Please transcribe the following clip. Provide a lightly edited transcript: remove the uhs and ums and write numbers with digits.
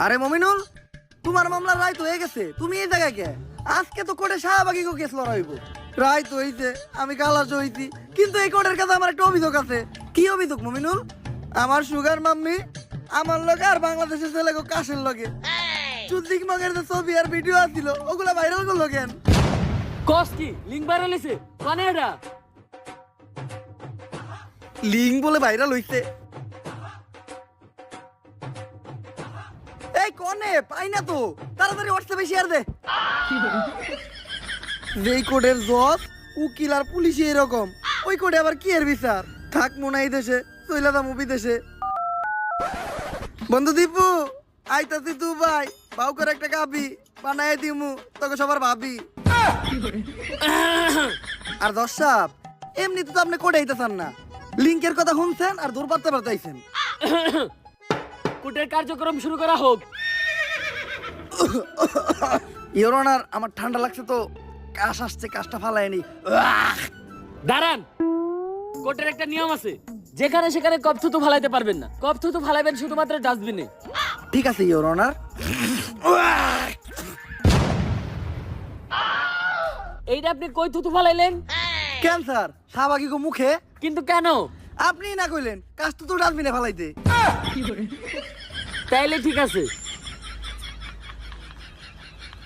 আরে মমিনুল, তোমার মামলা রায় তো হয়ে গেছে, তুমি এই জায়গায় কে? আজকে তো কোর্টে শাহবাগী কেস লড়াইব। রায় তো হইছে, আমি খালাস হইছি, কিন্তু এই কোর্টের কাছে আমার একটা অভিযোগ আছে। কি অভিযোগ মমিনুল? আমার সুগার মাম্মি আমার লগে আর বাংলাদেশের ছেলে কাশের লগে চুদ্দিক মগের যে ছবি আর ভিডিও আছিল ওগুলা ভাইরাল করলো কেন? কস কি লিঙ্ক ভাইরাল হইছে? কানে এটা লিঙ্ক বলে ভাইরাল হইছে? এই কোনে পাই না তো, তাড়াতাড়ি হোয়াটসঅ্যাপে শেয়ার দে। যেই কোর্টের জজ উকিল আর পুলিশই এরকম, ওই কোর্টে আবার কি এর বিচার? থাক মনে এই দেশে, চইলাদা মুভি দেশে। বন্ধু দীপু, আইতাছি তু ভাই, বাউ করে একটা গাবি বানাই দিমু তোকে সবার ভাবি। আর দর্শক এমনি তো আপনি কোর্টে আইতেছেন না, লিঙ্কের কথা শুনছেন আর দূর পারতে পারতেছেন। কোর্টের কার্যক্রম শুরু করা হোক। ইওর অনার, আমার ঠান্ডা লাগছে তো, কাশ আসছে, কাশটা ফালায়নি। দাঁড়ান, কোর্টের একটা নিয়ম আছে, যেখানে সেখানে কপ থুতু ফালাইতে পারবেন না। কপ থুতু ফালাইবেন শুধুমাত্র ডাস্টবিনে। ঠিক আছে ইওর অনার। এইটা আপনি কই থুতু ফালাইলেন? ক্যান্সার শাহবাগী গো মুখে। কিন্তু কেন? আপনি না কইলেন কাশ তো ডাস্টবিনে ফালাইতে। তাইলে ঠিক আছে,